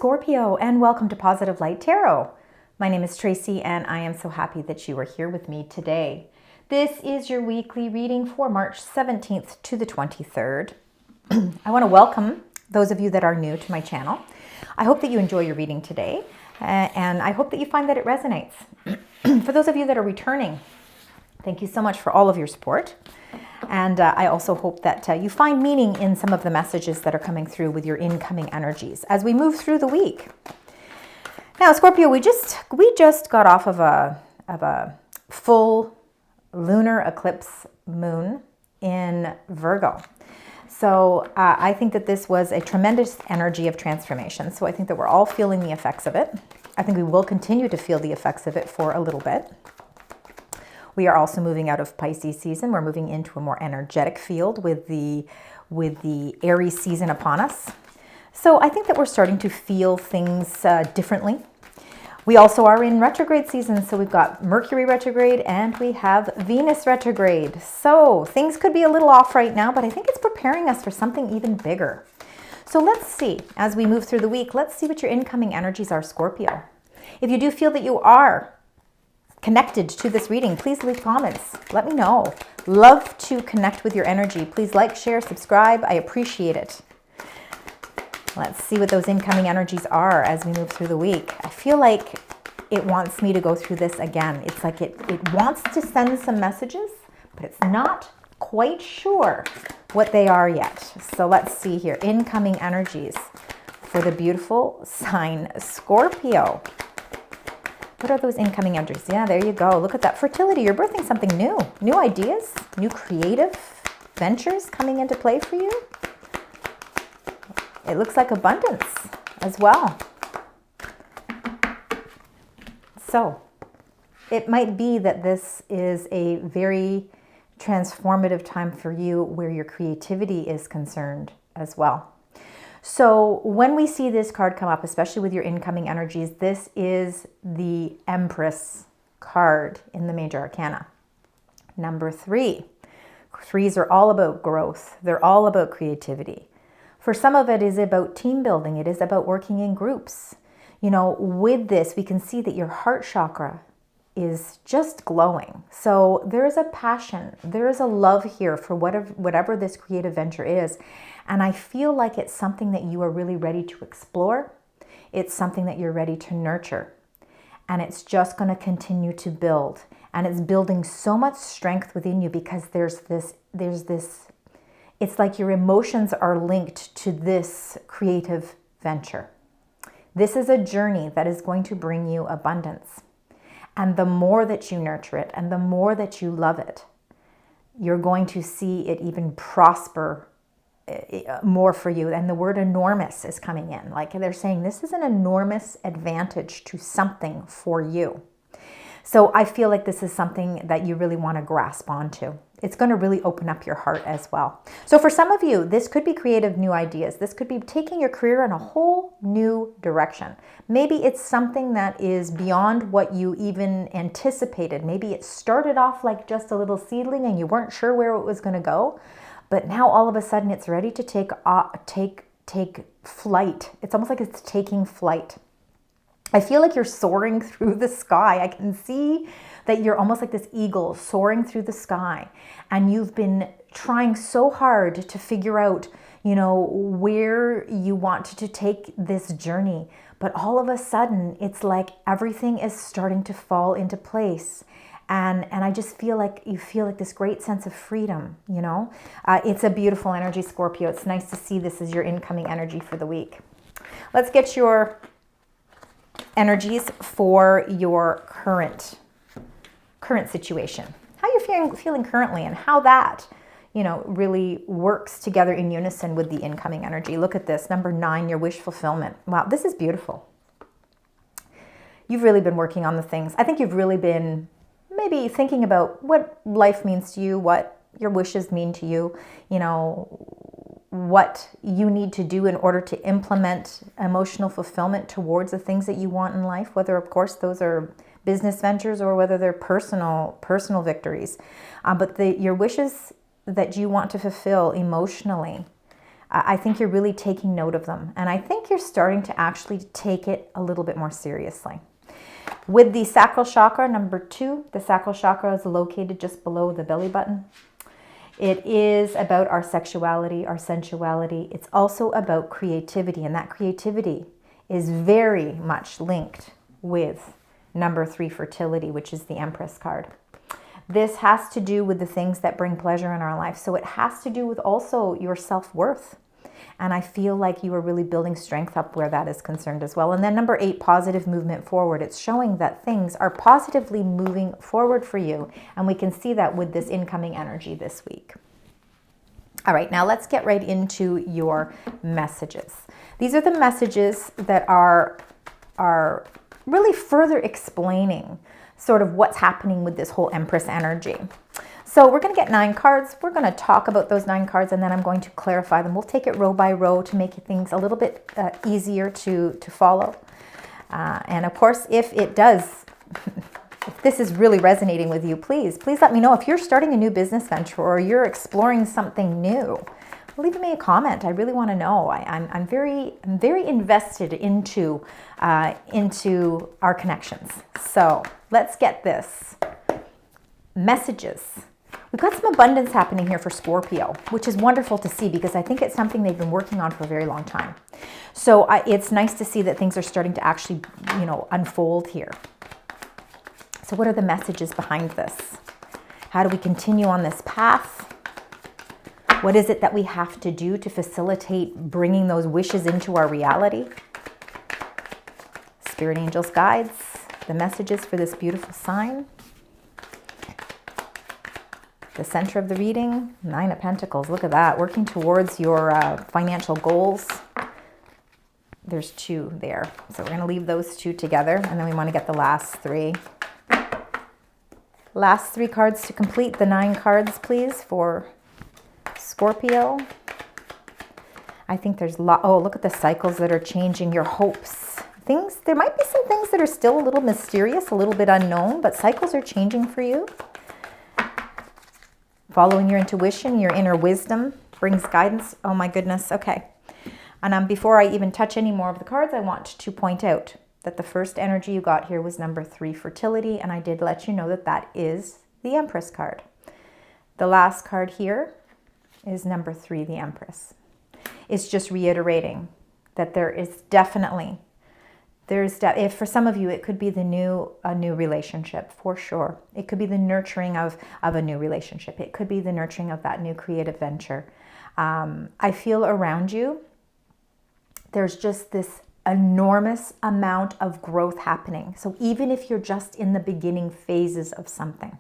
Scorpio, and welcome to Positive Light Tarot. My name is Tracy, and I am so happy that you are here with me today. This is your weekly reading for March 17th to the 23rd. I want to welcome those of you that are new to my channel. I hope that you enjoy your reading today, and I hope that you find that it resonates. For those of you that are returning, thank you so much for all of your support. And I also hope that you find meaning in some of the messages that are coming through with your incoming energies as we move through the week. Now, Scorpio, we just got off of a full lunar eclipse moon in Virgo. So I think that this was a tremendous energy of transformation. So I think that we're all feeling the effects of it. I think we will continue to feel the effects of it for a little bit. We are also moving out of Pisces season. We're moving into a more energetic field with the Aries season upon us. So I think that we're starting to feel things differently. We also are in retrograde season. So we've got Mercury retrograde and we have Venus retrograde. So things could be a little off right now, but I think it's preparing us for something even bigger. So let's see, as we move through the week, let's see what your incoming energies are, Scorpio. If you do feel that you are connected to this reading, please leave comments. Let me know. Love to connect with your energy. Please like, share, subscribe. I appreciate it. Let's see what those incoming energies are as we move through the week. I feel like it wants me to go through this again. It's like it wants to send some messages, but it's not quite sure what they are yet. So let's see here. Incoming energies for the beautiful sign Scorpio. What are those incoming energies? Yeah, there you go. Look at that. Fertility. You're birthing something new. New ideas, new creative ventures coming into play for you. It looks like abundance as well. So it might be that this is a very transformative time for you where your creativity is concerned as well. So when we see this card come up, especially with your incoming energies, this is the Empress card in the Major Arcana. Number 3. Threes are all about growth. They're all about creativity. For some of it is about team building. It is about working in groups. You know, with this, we can see that your heart chakra is just glowing. So there is a passion, there is a love here for whatever this creative venture is. And I feel like it's something that you are really ready to explore. It's something that you're ready to nurture. And it's just going to continue to build. And it's building so much strength within you because there's this, it's like your emotions are linked to this creative venture. This is a journey that is going to bring you abundance. And the more that you nurture it and the more that you love it, you're going to see it even prosper more for you. And the word enormous is coming in. Like they're saying, this is an enormous advantage to something for you. So I feel like this is something that you really want to grasp onto. It's going to really open up your heart as well. So for some of you, this could be creative new ideas. This could be taking your career in a whole new direction. Maybe it's something that is beyond what you even anticipated. Maybe it started off like just a little seedling and you weren't sure where it was going to go. But now all of a sudden it's ready to take flight. It's almost like it's taking flight. I feel like you're soaring through the sky. I can see that you're almost like this eagle soaring through the sky. And you've been trying so hard to figure out, you know, where you want to take this journey. But all of a sudden, it's like everything is starting to fall into place. And I just feel like you feel like this great sense of freedom, you know. It's a beautiful energy, Scorpio. It's nice to see this as your incoming energy for the week. Let's get your energies for your current situation. How you're feeling currently and how that, you know, really works together in unison with the incoming energy. Look at this, number 9, your wish fulfillment. Wow, this is beautiful. You've really been working on the things. I think you've really been maybe thinking about what life means to you, what your wishes mean to you, you know, what you need to do in order to implement emotional fulfillment towards the things that you want in life, whether, of course, those are business ventures or whether they're personal victories. But your wishes that you want to fulfill emotionally, I think you're really taking note of them. And I think you're starting to actually take it a little bit more seriously. With the sacral chakra, number 2, the sacral chakra is located just below the belly button. It is about our sexuality, our sensuality. It's also about creativity, and that creativity is very much linked with number 3, fertility, which is the Empress card. This has to do with the things that bring pleasure in our life. So it has to do with also your self-worth. And I feel like you are really building strength up where that is concerned as well. And then number 8, positive movement forward. It's showing that things are positively moving forward for you. And we can see that with this incoming energy this week. All right, now let's get right into your messages. These are the messages that are really further explaining sort of what's happening with this whole Empress energy. So we're going to get 9 cards. We're going to talk about those 9 cards, and then I'm going to clarify them. We'll take it row by row to make things a little bit easier to follow. And of course, if it does, if this is really resonating with you, please let me know. If you're starting a new business venture or you're exploring something new, leave me a comment. I really want to know. I'm very invested into our connections. So let's get this. Messages. We've got some abundance happening here for Scorpio, which is wonderful to see because I think it's something they've been working on for a very long time. So it's nice to see that things are starting to actually, unfold here. So what are the messages behind this? How do we continue on this path? What is it that we have to do to facilitate bringing those wishes into our reality? Spirit angels, guides, the messages for this beautiful sign. The center of the reading, 9 of Pentacles. Look at that, working towards your financial goals. There's 2 there. So we're going to leave those 2 together, and then we want to get the last 3. Last 3 cards to complete the 9 cards, please, for Scorpio. I think there's oh, look at the cycles that are changing, your hopes. There might be some things that are still a little mysterious, a little bit unknown, but cycles are changing for you. Following your intuition, your inner wisdom brings guidance. Oh my goodness, okay. And before I even touch any more of the cards, I want to point out that the first energy you got here was number 3, fertility, and I did let you know that that is the Empress card. The last card here is number 3, the Empress. It's just reiterating that there is definitely, if for some of you, it could be a new relationship, for sure. It could be the nurturing of a new relationship. It could be the nurturing of that new creative venture. I feel around you, there's just this enormous amount of growth happening. So even if you're just in the beginning phases of something,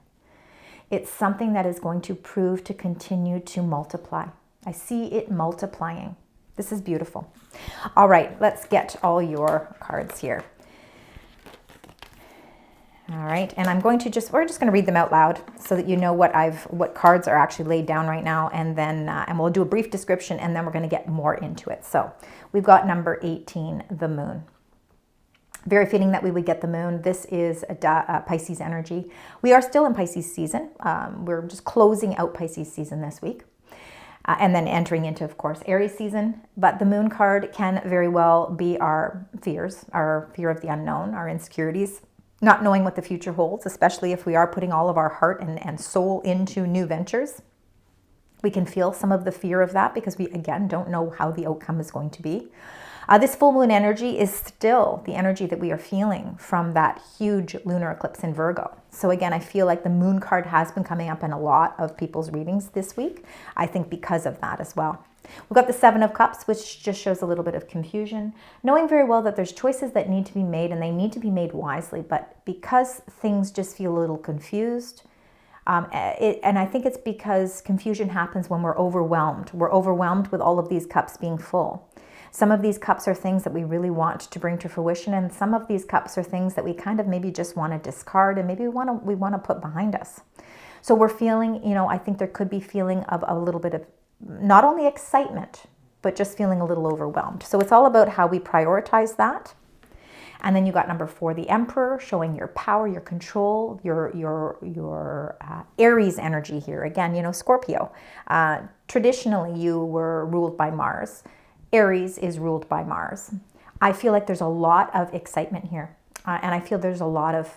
it's something that is going to prove to continue to multiply. I see it multiplying. This is beautiful. All right, let's get all your cards here. All right, and we're just going to read them out loud so that you know what cards are actually laid down right now, and then and we'll do a brief description, and then we're going to get more into it. So we've got number 18, the moon. Very fitting that we would get the moon. This is a Pisces energy. We are still in Pisces season. We're just closing out Pisces season this week. And then entering into, of course, Aries season. But the moon card can very well be our fears, our fear of the unknown, our insecurities, not knowing what the future holds, especially if we are putting all of our heart and soul into new ventures. We can feel some of the fear of that because we, again, don't know how the outcome is going to be. This full moon energy is still the energy that we are feeling from that huge lunar eclipse in Virgo. So again, I feel like the moon card has been coming up in a lot of people's readings this week. I think because of that as well. We've got the 7 of Cups, which just shows a little bit of confusion, knowing very well that there's choices that need to be made and they need to be made wisely. But because things just feel a little confused, and I think it's because confusion happens when we're overwhelmed. We're overwhelmed with all of these cups being full. Some of these cups are things that we really want to bring to fruition, and some of these cups are things that we kind of maybe just want to discard and maybe we want to put behind us. So we're feeling, I think there could be feeling of a little bit of not only excitement, but just feeling a little overwhelmed. So it's all about how we prioritize that And then you got number 4, the Emperor, showing your power, your control, your Aries energy here. Again, you know, Scorpio. Traditionally, you were ruled by Mars. Aries is ruled by Mars. I feel like there's a lot of excitement here. And I feel there's a lot of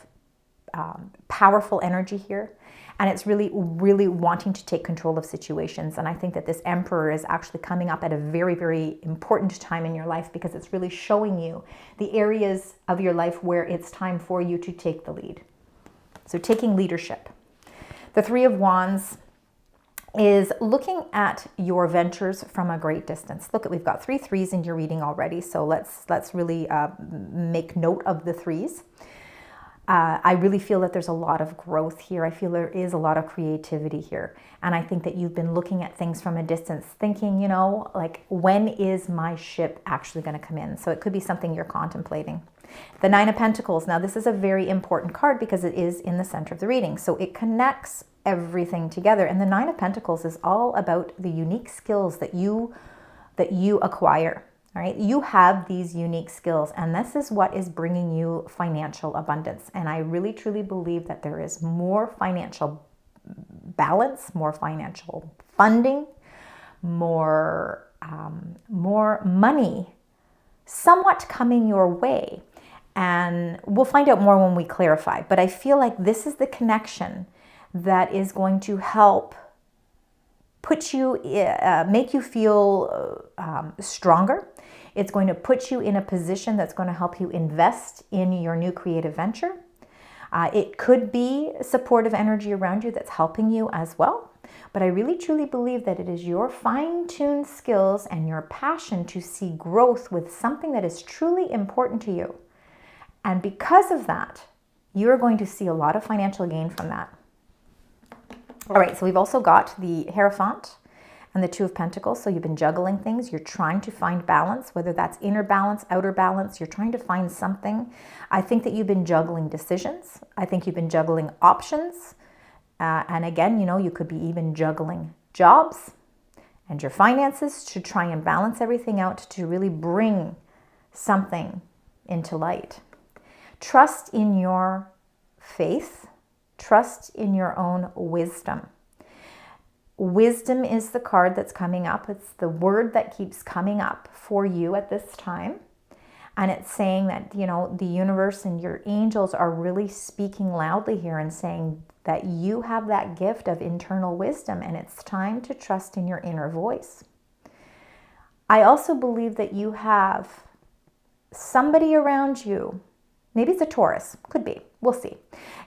powerful energy here. And it's really, really wanting to take control of situations. And I think that this Emperor is actually coming up at a very, very important time in your life, because it's really showing you the areas of your life where it's time for you to take the lead. So taking leadership. The 3 of Wands is looking at your ventures from a great distance. Look, we've got 3 threes in your reading already. So let's really make note of the 3s. I really feel that there's a lot of growth here. I feel there is a lot of creativity here. And I think that you've been looking at things from a distance, thinking, you know, like, when is my ship actually going to come in? So it could be something you're contemplating. The 9 of Pentacles. Now, this is a very important card because it is in the center of the reading. So it connects everything together. And the 9 of Pentacles is all about the unique skills that you acquire. All right, you have these unique skills, and this is what is bringing you financial abundance. And I really, truly believe that there is more financial balance, more financial funding, more money somewhat coming your way. And we'll find out more when we clarify. But I feel like this is the connection that is going to help put you, make you feel stronger. It's going to put you in a position that's going to help you invest in your new creative venture. It could be supportive energy around you that's helping you as well. But I really truly believe that it is your fine-tuned skills and your passion to see growth with something that is truly important to you. And because of that, you're going to see a lot of financial gain from that. All right, so we've also got the Hierophant and the 2 of Pentacles. So you've been juggling things. You're trying to find balance, whether that's inner balance, outer balance. You're trying to find something. I think that you've been juggling decisions. I think you've been juggling options. And again, you know, you could be even juggling jobs and your finances to try and balance everything out to really bring something into light. Trust in your faith. Trust in your own wisdom. Wisdom is the card that's coming up. It's the word that keeps coming up for you at this time. And it's saying that, you know, the universe and your angels are really speaking loudly here and saying that you have that gift of internal wisdom, and it's time to trust in your inner voice. I also believe that you have somebody around you. Maybe it's a Taurus. Could be. We'll see.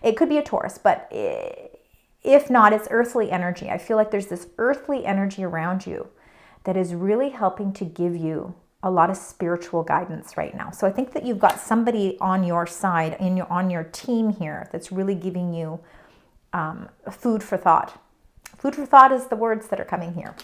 It could be a Taurus, but if not, it's earthly energy. I feel like there's this earthly energy around you that is really helping to give you a lot of spiritual guidance right now. So I think that you've got somebody on your side, on your team here, that's really giving you food for thought. Food for thought is the words that are coming here.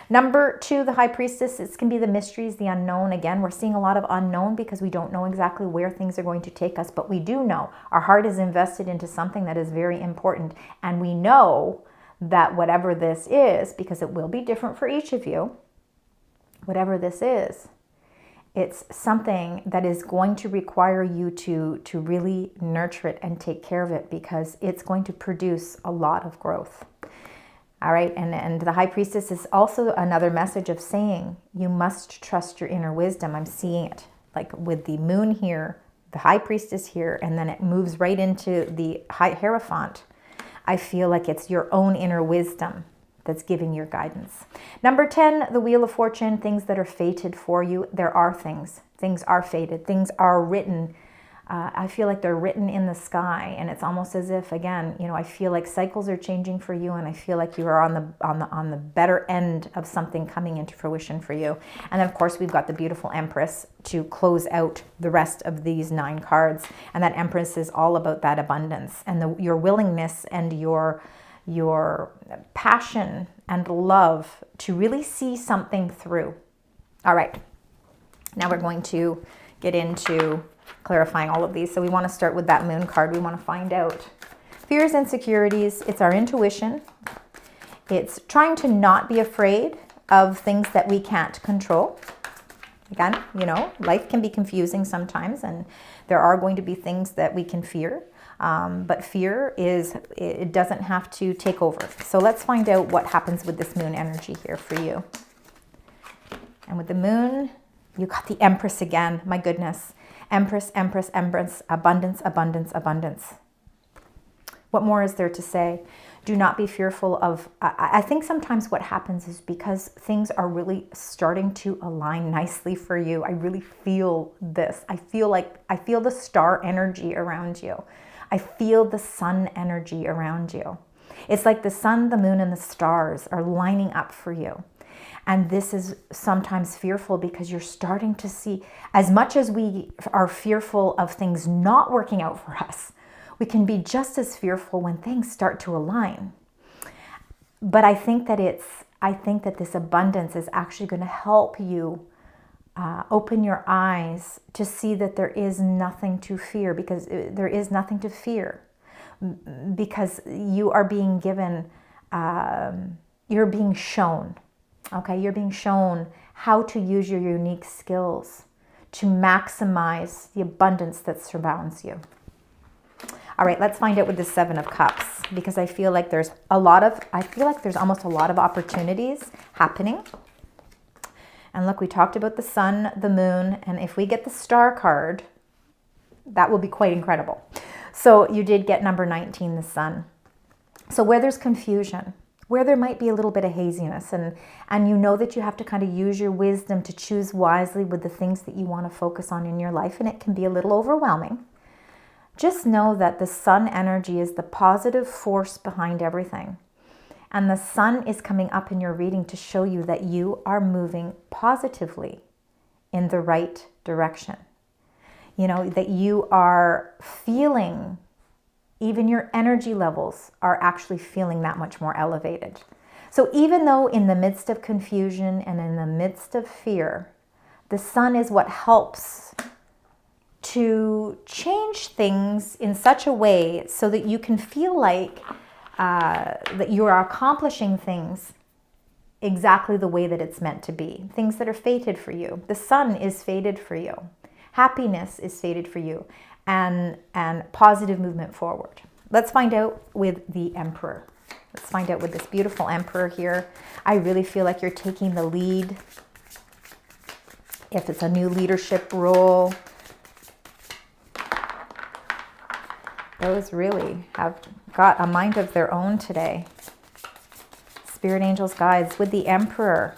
Number 2, the High Priestess. This can be the mysteries, the unknown. Again, we're seeing a lot of unknown because we don't know exactly where things are going to take us, but we do know our heart is invested into something that is very important. And we know that whatever this is, because it will be different for each of you, whatever this is, it's something that is going to require you to really nurture it and take care of it, because it's going to produce a lot of growth. All right, and the High Priestess is also another message of saying you must trust your inner wisdom. I'm seeing it like with the Moon here, the High Priestess here, and then it moves right into the Hierophant. I feel like it's your own inner wisdom that's giving your guidance. Number 10, the Wheel of Fortune, things that are fated for you. There are things. Things are fated. Things are written. I feel like they're written in the sky, and it's almost as if, again, you know, I feel like cycles are changing for you, and I feel like you are on the better end of something coming into fruition for you. And then, of course, we've got the beautiful Empress to close out the rest of these 9 cards, and that Empress is all about that abundance and your willingness and your passion and love to really see something through. All right, now we're going to get into clarifying all of these. So we want to start with that Moon card. We want to find out fears, insecurities. It's our intuition. It's trying to not be afraid of things that we can't control. Again, you know, life can be confusing sometimes, and there are going to be things that we can fear. But fear it doesn't have to take over. So let's find out what happens with this moon energy here for you. And with the moon, you got the Empress again. My goodness. Empress, Empress, Empress, abundance, abundance, abundance. What more is there to say? Do not be fearful of, I think sometimes what happens is because things are really starting to align nicely for you. I really feel this. I feel the star energy around you. I feel the sun energy around you. It's like the sun, the moon, and the stars are lining up for you. And this is sometimes fearful because you're starting to see, as much as we are fearful of things not working out for us, we can be just as fearful when things start to align. But I think that this abundance is actually going to help you open your eyes to see that there is nothing to fear, because there is nothing to fear, because you are being given, you're being shown, okay? You're being shown how to use your unique skills to maximize the abundance that surrounds you. All right, let's find out with the Seven of Cups, because I feel like there's almost a lot of opportunities happening. And look, we talked about the sun, the moon, and if we get the star card, that will be quite incredible. So you did get number 19, the sun. So where there's confusion, where there might be a little bit of haziness, and you know that you have to kind of use your wisdom to choose wisely with the things that you want to focus on in your life, and it can be a little overwhelming. Just know that the sun energy is the positive force behind everything. And the sun is coming up in your reading to show you that you are moving positively in the right direction. You know, that you are feeling, even your energy levels are actually feeling that much more elevated. So even though in the midst of confusion and in the midst of fear, the sun is what helps to change things in such a way so that you can feel like that you are accomplishing things exactly the way that it's meant to be. Things that are fated for you. The sun is fated for you. Happiness is fated for you. And positive movement forward. Let's find out with the Emperor. Let's find out with this beautiful Emperor here. I really feel like you're taking the lead. If it's a new leadership role, those really have got a mind of their own today. Spirit angels, guides, with the Emperor.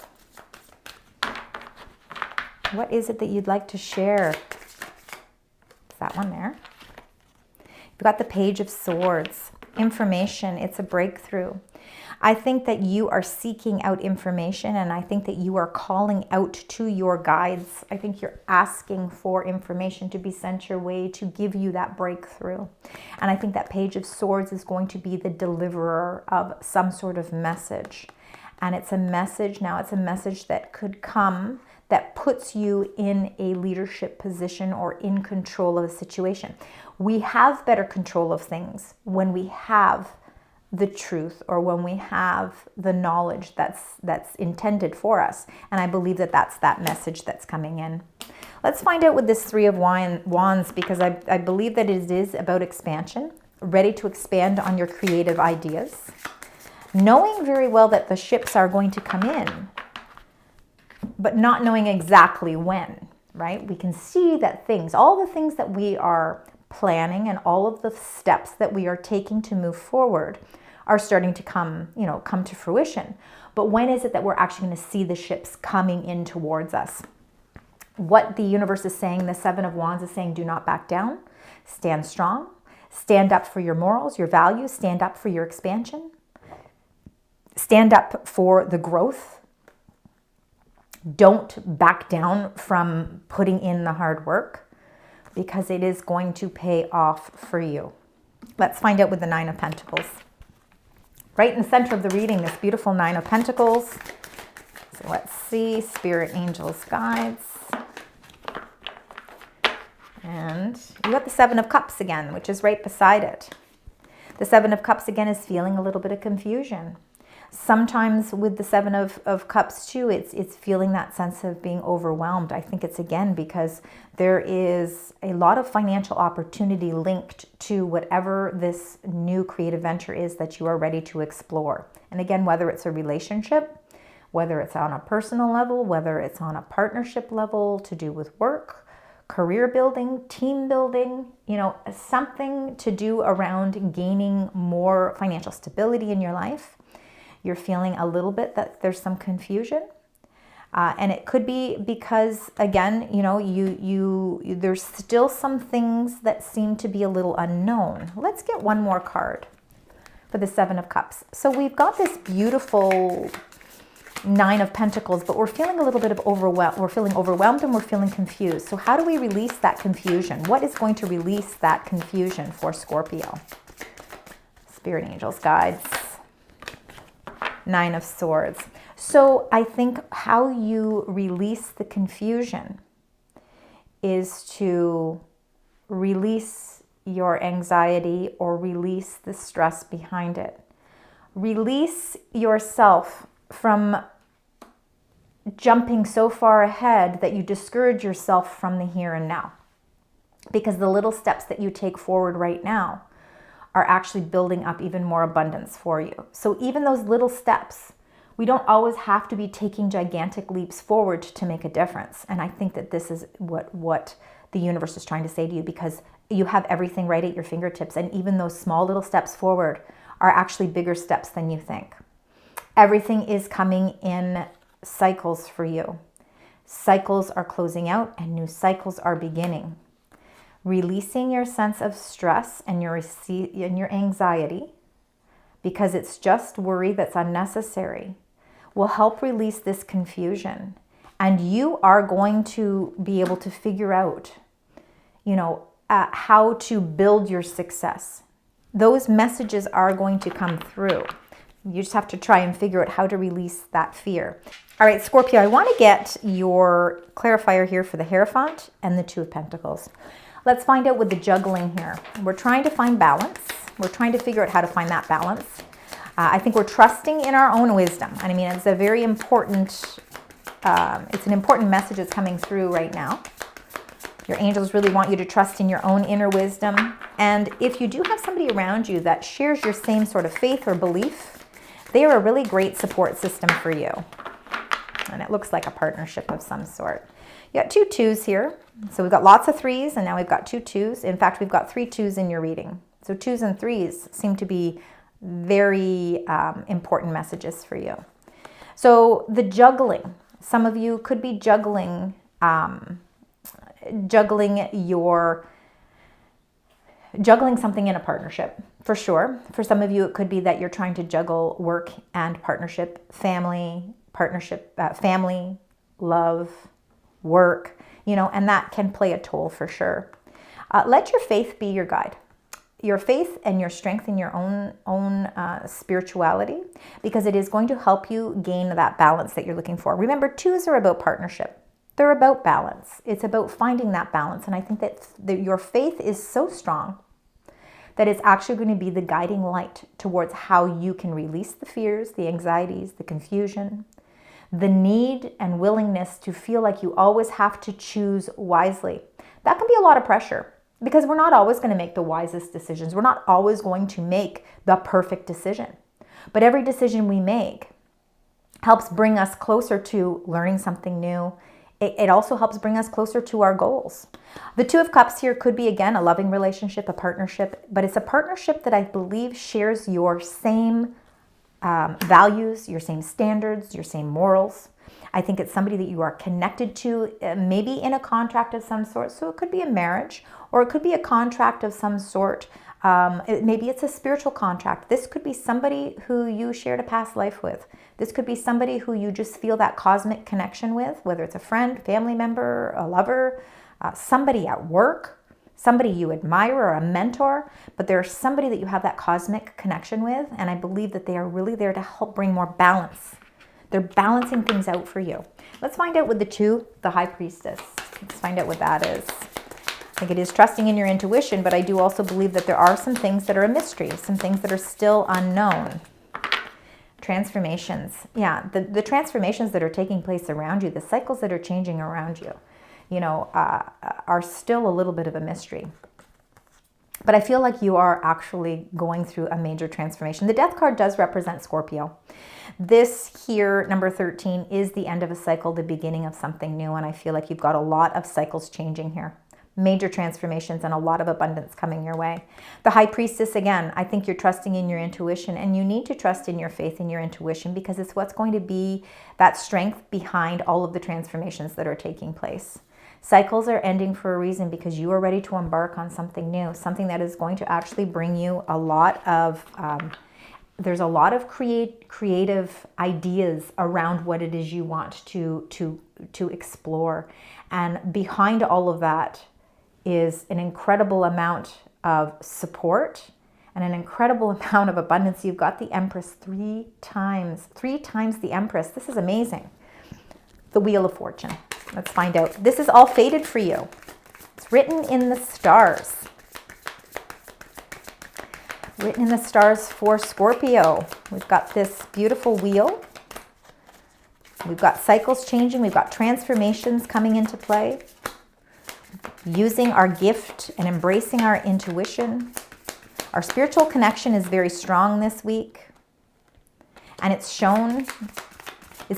What is it that you'd like to share? Is that one there? You've got the Page of Swords. Information, it's a breakthrough. I think that you are seeking out information, and I think that you are calling out to your guides. I think you're asking for information to be sent your way to give you that breakthrough. And I think that Page of Swords is going to be the deliverer of some sort of message. And it's a message, now it's a message that could come that puts you in a leadership position or in control of a situation. We have better control of things when we have the truth, or when we have the knowledge that's intended for us. And I believe that that's that message that's coming in. Let's find out with this Three of Wands, because I believe that it is about expansion, ready to expand on your creative ideas, knowing very well that the ships are going to come in, but not knowing exactly when, right? We can see that all the things that we are planning and all of the steps that we are taking to move forward are starting to come to fruition. But when is it that we're actually going to see the ships coming in towards us? What the universe is saying, the Seven of Wands is saying, do not back down, stand strong, stand up for your morals, your values, stand up for your expansion, stand up for the growth. Don't back down from putting in the hard work, because it is going to pay off for you. Let's find out with the Nine of Pentacles. Right in the center of the reading, this beautiful Nine of Pentacles. So let's see, Spirit, Angels, Guides. And you got the Seven of Cups again, which is right beside it. The Seven of Cups again is feeling a little bit of confusion. Sometimes with the Seven of Cups too, it's feeling that sense of being overwhelmed. I think it's again because there is a lot of financial opportunity linked to whatever this new creative venture is that you are ready to explore. And again, whether it's a relationship, whether it's on a personal level, whether it's on a partnership level to do with work, career building, team building, something to do around gaining more financial stability in your life. You're feeling a little bit that there's some confusion. And it could be because, again, there's still some things that seem to be a little unknown. Let's get one more card for the Seven of Cups. So we've got this beautiful Nine of Pentacles, but we're feeling a little bit of overwhelmed. We're feeling overwhelmed and we're feeling confused. So how do we release that confusion? What is going to release that confusion for Scorpio? Spirit angels, guides. Nine of Swords. So I think how you release the confusion is to release your anxiety or release the stress behind it. Release yourself from jumping so far ahead that you discourage yourself from the here and now. Because the little steps that you take forward right now are actually building up even more abundance for you. So even those little steps, we don't always have to be taking gigantic leaps forward to make a difference. And I think that this is what the universe is trying to say to you, because you have everything right at your fingertips. And even those small little steps forward are actually bigger steps than you think. Everything is coming in cycles for you. Cycles are closing out and new cycles are beginning. Releasing your sense of stress and your anxiety, because it's just worry that's unnecessary, will help release this confusion. And you are going to be able to figure out, how to build your success. Those messages are going to come through. You just have to try and figure out how to release that fear. All right, Scorpio, I want to get your clarifier here for the Hierophant and the Two of Pentacles. Let's find out with the juggling here. We're trying to find balance. We're trying to figure out how to find that balance. I think we're trusting in our own wisdom. And I mean, it's a very important, it's an important message that's coming through right now. Your angels really want you to trust in your own inner wisdom. And if you do have somebody around you that shares your same sort of faith or belief, they are a really great support system for you. And it looks like a partnership of some sort. You got two twos here. So we've got lots of threes and now we've got two twos. In fact, we've got 3 twos in your reading. So twos and threes seem to be very important messages for you. So the juggling, some of you could be juggling, juggling something in a partnership, for sure. For some of you, it could be that you're trying to juggle work and partnership, family, love, work, and that can play a toll for sure. Let your faith be your guide. Your faith and your strength in your own spirituality, because it is going to help you gain that balance that you're looking for. Remember, twos are about partnership. They're about balance. It's about finding that balance. And I think that your faith is so strong that it's actually going to be the guiding light towards how you can release the fears, the anxieties, the confusion, the need and willingness to feel like you always have to choose wisely. That can be a lot of pressure, because we're not always going to make the wisest decisions. We're not always going to make the perfect decision. But every decision we make helps bring us closer to learning something new. It also helps bring us closer to our goals. The Two of Cups here could be, again, a loving relationship, a partnership, but it's a partnership that I believe shares your same values, your same standards, your same morals. I think it's somebody that you are connected to, maybe in a contract of some sort. So it could be a marriage, or it could be a contract of some sort. Maybe it's a spiritual contract. This could be somebody who you shared a past life with. This could be somebody who you just feel that cosmic connection with, whether it's a friend, family member, a lover, somebody at work, somebody you admire, or a mentor. But there's somebody that you have that cosmic connection with, and I believe that they are really there to help bring more balance. They're balancing things out for you. Let's find out with the two, the High Priestess. Let's find out what that is. I think it is trusting in your intuition, but I do also believe that there are some things that are a mystery, some things that are still unknown. transformations. Yeah, the transformations that are taking place around you, the cycles that are changing around you, you know, are still a little bit of a mystery. But I feel like you are actually going through a major transformation. The Death card does represent Scorpio. This here, number 13, is the end of a cycle, the beginning of something new. And I feel like you've got a lot of cycles changing here. Major transformations and a lot of abundance coming your way. The High Priestess, again, I think you're trusting in your intuition, and you need to trust in your faith and your intuition, because it's what's going to be that strength behind all of the transformations that are taking place. Cycles are ending for a reason, because you are ready to embark on something new, something that is going to actually bring you a lot of, there's a lot of creative ideas around what it is you want to explore. And behind all of that is an incredible amount of support and an incredible amount of abundance. You've got the Empress three times the Empress. This is amazing. The Wheel of Fortune. Let's find out. This is all fated for you. It's written in the stars. Written in the stars for Scorpio. We've got this beautiful wheel. We've got cycles changing. We've got transformations coming into play. Using our gift and embracing our intuition. Our spiritual connection is very strong this week. And it's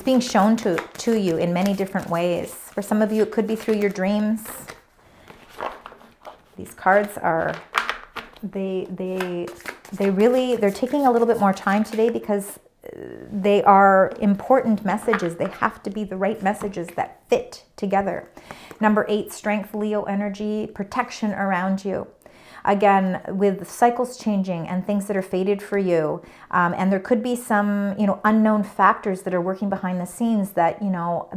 being shown to you in many different ways. For some of you, it could be through your dreams. These cards are, they're taking a little bit more time today, because they are important messages. They have to be the right messages that fit together. Number 8, strength, Leo energy, protection around you. Again, with cycles changing and things that are fated for you, and there could be some, unknown factors that are working behind the scenes that,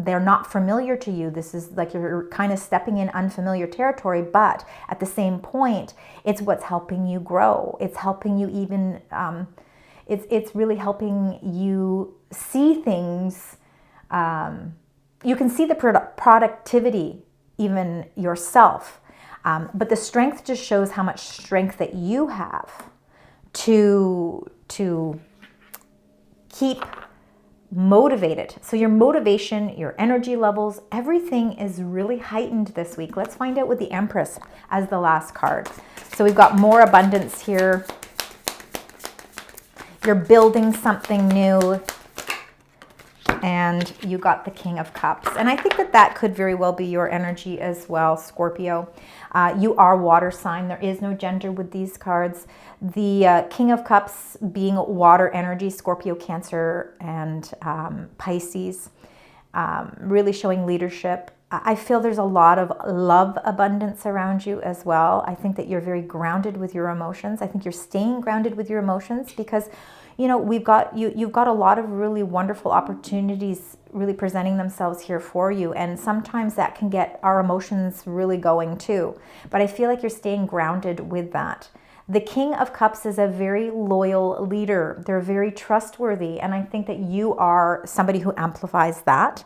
they're not familiar to you. This is like you're kind of stepping in unfamiliar territory, but at the same point, it's what's helping you grow. It's helping you even, it's really helping you see things. You can see the productivity even yourself. But the strength just shows how much strength that you have to keep motivated. So your motivation, your energy levels, everything is really heightened this week. Let's find out with the Empress as the last card. So we've got more abundance here. You're building something new. And you got the King of Cups. And I think that could very well be your energy as well, Scorpio. You are water sign. There is no gender with these cards. The King of Cups being water energy, Scorpio, Cancer, and Pisces. Really showing leadership. I feel there's a lot of love abundance around you as well. I think that you're very grounded with your emotions. I think you're staying grounded with your emotions, because you've got a lot of really wonderful opportunities really presenting themselves here for you. And sometimes that can get our emotions really going too. But I feel like you're staying grounded with that. The King of Cups is a very loyal leader. They're very trustworthy. And I think that you are somebody who amplifies that.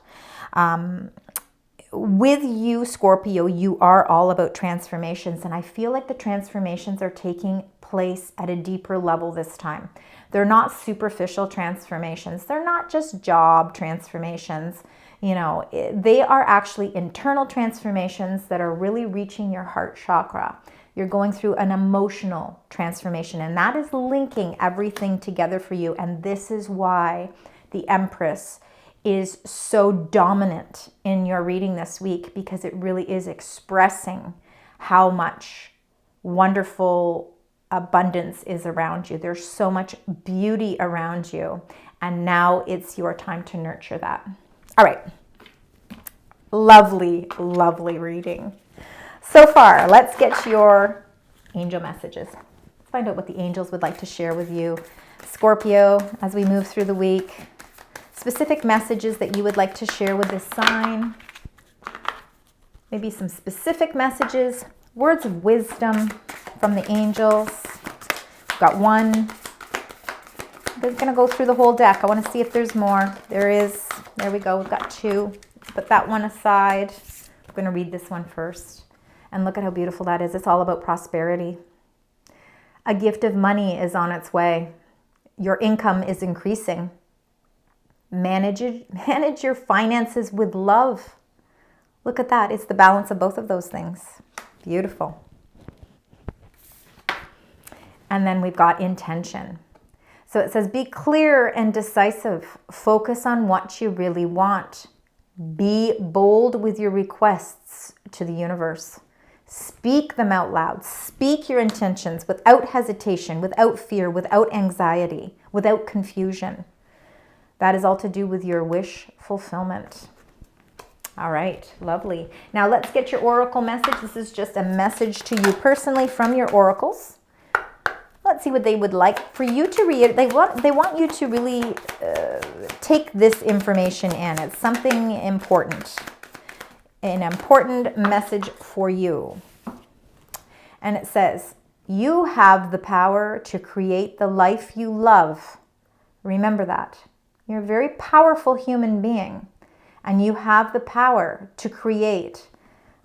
With you, Scorpio, you are all about transformations. And I feel like the transformations are taking place at a deeper level this time. They're not superficial transformations. They're not just job transformations. They are actually internal transformations that are really reaching your heart chakra. You're going through an emotional transformation, and that is linking everything together for you. And this is why the Empress is so dominant in your reading this week, because it really is expressing how much wonderful abundance is around you. There's so much beauty around you, and now it's your time to nurture that. All right. Lovely, lovely reading. So far, let's get your angel messages. Let's find out what the angels would like to share with you, Scorpio, as we move through the week. Specific messages that you would like to share with this sign. Maybe some specific messages, words of wisdom from the angels. We've got one. We're going to go through the whole deck. I want to see if there's more. There is. There we go. We've got 2. Put that one aside. I'm going to read this one first. And look at how beautiful that is. It's all about prosperity. A gift of money is on its way. Your income is increasing. Manage your finances with love. Look at that. It's the balance of both of those things. Beautiful. And then we've got intention. So it says, be clear and decisive. Focus on what you really want. Be bold with your requests to the universe. Speak them out loud. Speak your intentions without hesitation, without fear, without anxiety, without confusion. That is all to do with your wish fulfillment. All right, lovely. Now let's get your oracle message. This is just a message to you personally from your oracles. Let's see what they would like for you to read. They want you to really take this information in. It's something important. An important message for you. And it says, you have the power to create the life you love. Remember that. You're a very powerful human being, and you have the power to create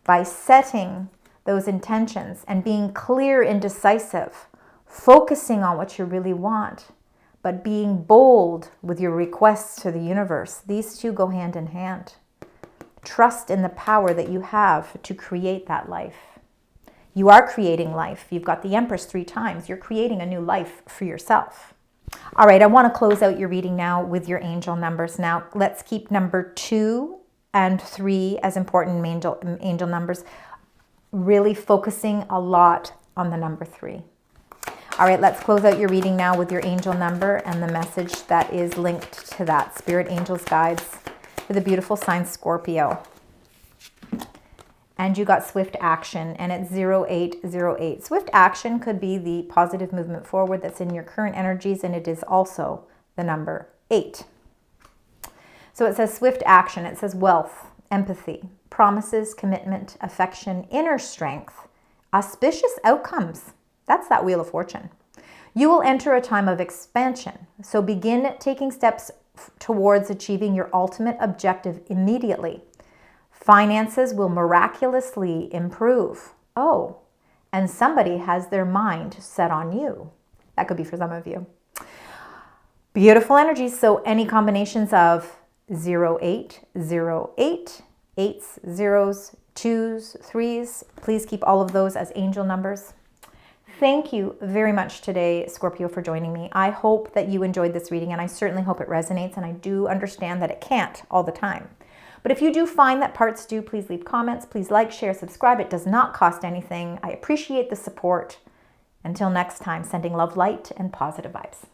by setting those intentions and being clear and decisive, focusing on what you really want, but being bold with your requests to the universe. These two go hand in hand. Trust in the power that you have to create that life. You are creating life. You've got the Empress 3 times. You're creating a new life for yourself. All right, I want to close out your reading now with your angel numbers. Now, let's keep number 2 and 3 as important angel numbers, really focusing a lot on the number 3. All right, let's close out your reading now with your angel number and the message that is linked to that. Spirit, angels, guides for the beautiful sign Scorpio. And you got swift action, and it's 0808. Swift action could be the positive movement forward that's in your current energies, and it is also the number 8. So it says swift action. It says wealth, empathy, promises, commitment, affection, inner strength, auspicious outcomes. That's that Wheel of Fortune. You will enter a time of expansion, so begin taking steps towards achieving your ultimate objective immediately. Finances will miraculously improve. Oh, and somebody has their mind set on you. That could be for some of you. Beautiful energies. So any combinations of 0808, 8s, 0s, 2s, 3s, please keep all of those as angel numbers. Thank you very much today, Scorpio, for joining me. I hope that you enjoyed this reading, and I certainly hope it resonates, and I do understand that it can't all the time. But if you do find that parts do, please leave comments. Please like, share, subscribe. It does not cost anything. I appreciate the support. Until next time, sending love, light, and positive vibes.